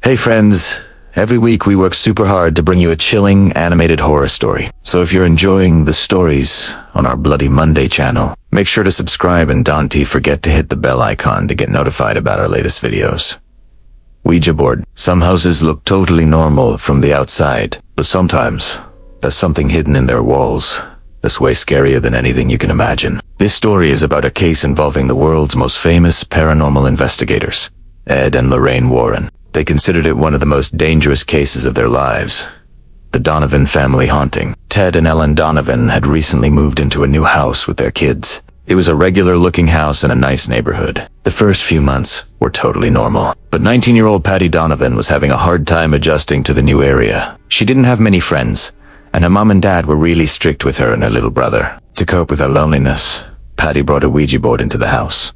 Hey friends, every week we work super hard to bring you a chilling, animated horror story. So if you're enjoying the stories on our Bloody Monday channel, make sure to subscribe and don't forget to hit the bell icon to get notified about our latest videos. Ouija board. Some houses look totally normal from the outside, but sometimes there's something hidden in their walls that's way scarier than anything you can imagine. This story is about a case involving the world's most famous paranormal investigators, Ed and Lorraine Warren. They considered it one of the most dangerous cases of their lives. The Donovan family haunting. Ted and Ellen Donovan had recently moved into a new house with their kids. It was a regular-looking house in a nice neighborhood. The first few months were totally normal. But 19-year-old Patty Donovan was having a hard time adjusting to the new area. She didn't have many friends, and her mom and dad were really strict with her and her little brother. To cope with her loneliness, Patty brought a Ouija board into the house.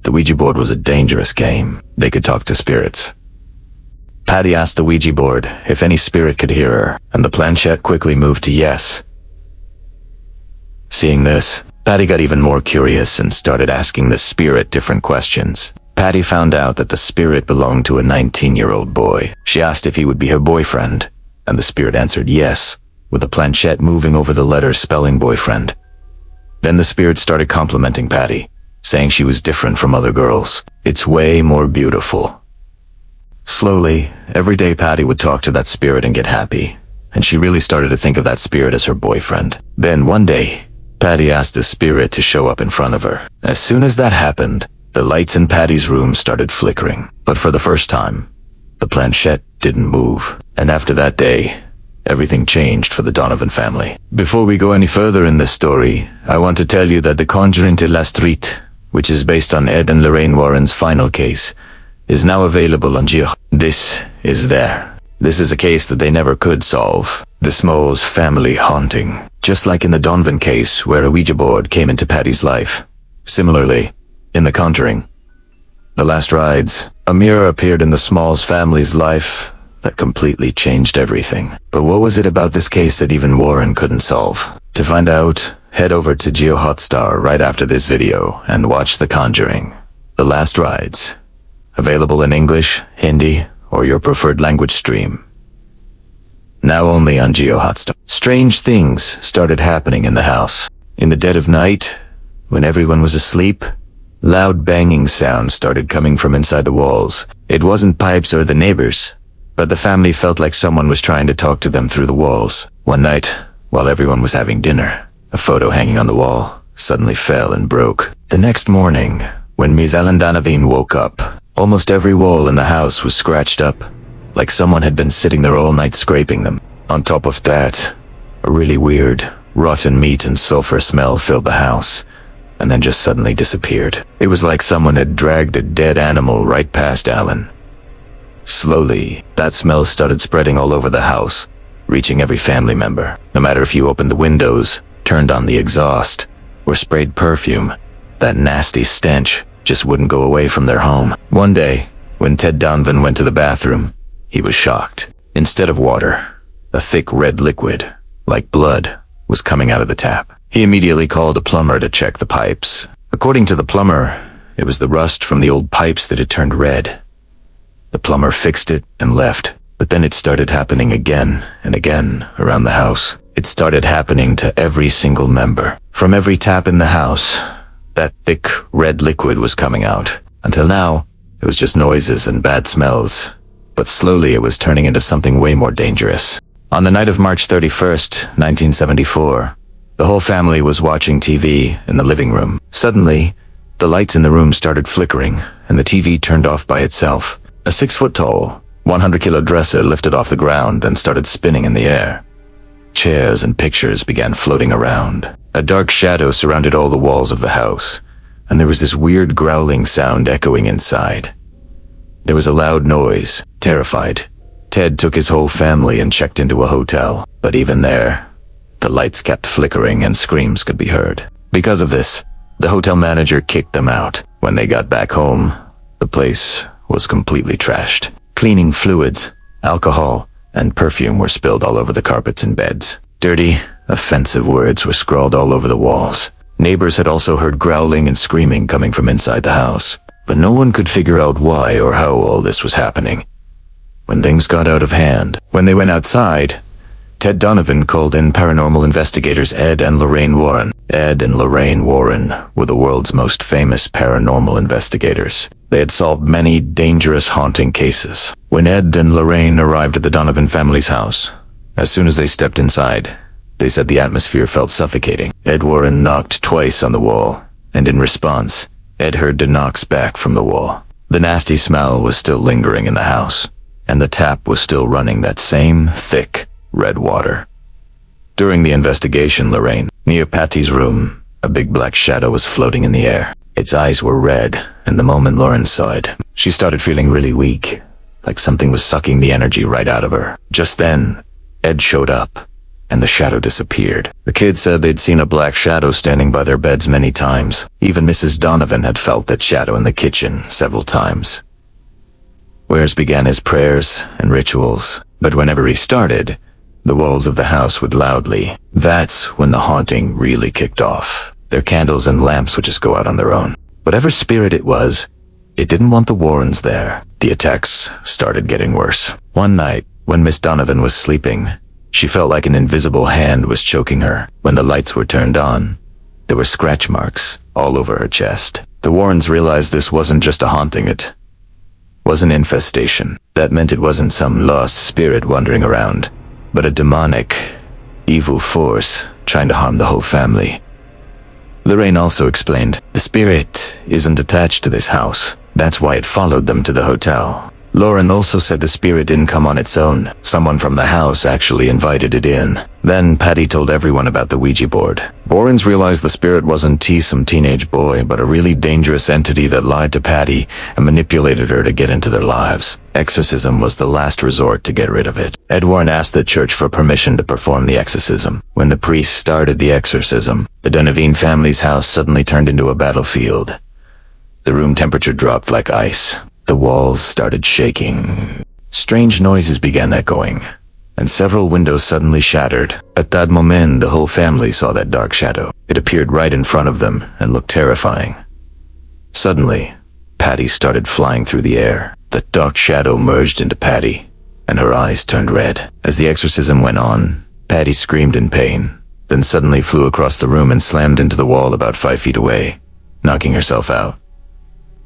The Ouija board was a dangerous game. They could talk to spirits. Patty asked the Ouija board if any spirit could hear her, and the planchette quickly moved to yes. Seeing this, Patty got even more curious and started asking the spirit different questions. Patty found out that the spirit belonged to a 19-year-old boy. She asked if he would be her boyfriend, and the spirit answered yes, with the planchette moving over the letter spelling boyfriend. Then the spirit started complimenting Patty, saying she was different from other girls. It's way more beautiful. Slowly, every day Patty would talk to that spirit and get happy, and she really started to think of that spirit as her boyfriend. Then one day, Patty asked the spirit to show up in front of her. As soon as that happened, the lights in Patty's room started flickering. But for the first time, the planchette didn't move. And after that day, everything changed for the Donovan family. Before we go any further in this story, I want to tell you that the Conjuring de la Street, which is based on Ed and Lorraine Warren's final case, is now available on Geo. This is there. This is a case that they never could solve. The Smalls family haunting. Just like in the Donovan case where a Ouija board came into Patty's life. Similarly, in the Conjuring, The Last Rides, a mirror appeared in the Smalls family's life that completely changed everything. But what was it about this case that even Warren couldn't solve? To find out, head over to Geo Hotstar right after this video and watch The Conjuring, The Last Rides. Available in English, Hindi, or your preferred language stream. Now only on Geo Hotstar. Strange things started happening in the house. In the dead of night, when everyone was asleep, loud banging sounds started coming from inside the walls. It wasn't pipes or the neighbors, but the family felt like someone was trying to talk to them through the walls. One night, while everyone was having dinner, a photo hanging on the wall suddenly fell and broke. The next morning, when Ms. Ellen Donovan woke up, almost every wall in the house was scratched up, like someone had been sitting there all night scraping them. On top of that, a really weird, rotten meat and sulfur smell filled the house, and then just suddenly disappeared. It was like someone had dragged a dead animal right past Alan. Slowly, that smell started spreading all over the house, reaching every family member. No matter if you opened the windows, turned on the exhaust, or sprayed perfume, that nasty stench just wouldn't go away from their home. One day, when Ted Donovan went to the bathroom, he was shocked. Instead of water, a thick red liquid, like blood, was coming out of the tap. He immediately called a plumber to check the pipes. According to the plumber, it was the rust from the old pipes that had turned red. The plumber fixed it and left, but then it started happening again and again around the house. It started happening to every single member. From every tap in the house, that thick red liquid was coming out. Until now, it was just noises and bad smells. But slowly it was turning into something way more dangerous. On the night of March 31st, 1974, the whole family was watching TV in the living room. Suddenly, the lights in the room started flickering, and the TV turned off by itself. A 6-foot-tall, 100-kilo dresser lifted off the ground and started spinning in the air. Chairs and pictures began floating around. A dark shadow surrounded all the walls of the house, and there was this weird growling sound echoing inside. There was a loud noise. Terrified, Ted took his whole family and checked into a hotel. But even there, the lights kept flickering and screams could be heard. Because of this, the hotel manager kicked them out. When they got back home, the place was completely trashed. Cleaning fluids, alcohol, and perfume were spilled all over the carpets and beds. Dirty, offensive words were scrawled all over the walls. Neighbors had also heard growling and screaming coming from inside the house, but no one could figure out why or how all this was happening. when things got out of hand. When they went outside, Ted Donovan called in paranormal investigators Ed and Lorraine Warren. Ed and Lorraine Warren were the world's most famous paranormal investigators. They had solved many dangerous haunting cases. When Ed and Lorraine arrived at the Donovan family's house, as soon as they stepped inside, they said the atmosphere felt suffocating. Ed Warren knocked twice on the wall, and in response, Ed heard the knocks back from the wall. The nasty smell was still lingering in the house, and the tap was still running that same thick, red water. During the investigation, Lorraine, near Patty's room, a big black shadow was floating in the air. Its eyes were red, and the moment Lauren saw it, she started feeling really weak, like something was sucking the energy right out of her. Just then, Ed showed up, and the shadow disappeared. The kids said they'd seen a black shadow standing by their beds many times. Even Mrs. Donovan had felt that shadow in the kitchen several times. Wares began his prayers and rituals, but whenever he started, the walls of the house would loudly. That's when the haunting really kicked off. Their candles and lamps would just go out on their own. Whatever spirit it was, it didn't want the Warrens there. The attacks started getting worse. One night, when Miss Donovan was sleeping, she felt like an invisible hand was choking her. When the lights were turned on, there were scratch marks all over her chest. The Warrens realized this wasn't just a haunting, it was an infestation. That meant it wasn't some lost spirit wandering around, but a demonic, evil force trying to harm the whole family. Lorraine also explained, the spirit isn't attached to this house. That's why it followed them to the hotel. Lauren also said the spirit didn't come on its own. Someone from the house actually invited it in. Then Patty told everyone about the Ouija board. Warrens realized the spirit wasn't some teenage boy, but a really dangerous entity that lied to Patty and manipulated her to get into their lives. Exorcism was the last resort to get rid of it. Ed Warren asked the church for permission to perform the exorcism. When the priest started the exorcism, the Donovan family's house suddenly turned into a battlefield. The room temperature dropped like ice. The walls started shaking. Strange noises began echoing, and several windows suddenly shattered. At that moment, the whole family saw that dark shadow. It appeared right in front of them and looked terrifying. Suddenly, Patty started flying through the air. The dark shadow merged into Patty, and her eyes turned red. As the exorcism went on, Patty screamed in pain, then suddenly flew across the room and slammed into the wall about 5 feet away, knocking herself out.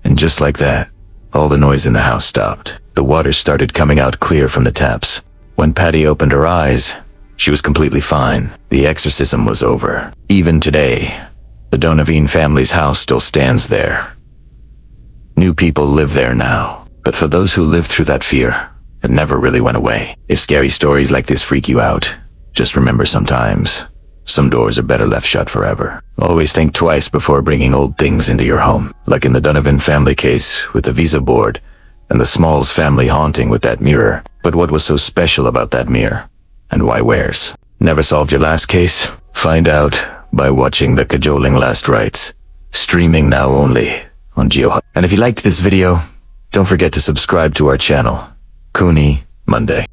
And just like that, all the noise in the house stopped. The water started coming out clear from the taps. When Patty opened her eyes, she was completely fine. The exorcism was over. Even today, the Donovan family's house still stands there. New people live there now, but for those who lived through that fear, it never really went away. If scary stories like this freak you out, just remember sometimes some doors are better left shut forever. Always think twice before bringing old things into your home, like in the Donovan family case with the Ouija board and the Smalls family haunting with that mirror. But what was so special about that mirror? And why Wares? Never solved your last case? Find out by watching The Cajoling Last Rites, streaming now only on GeoHub. And if you liked this video, don't forget to subscribe to our channel. Cooney Monday.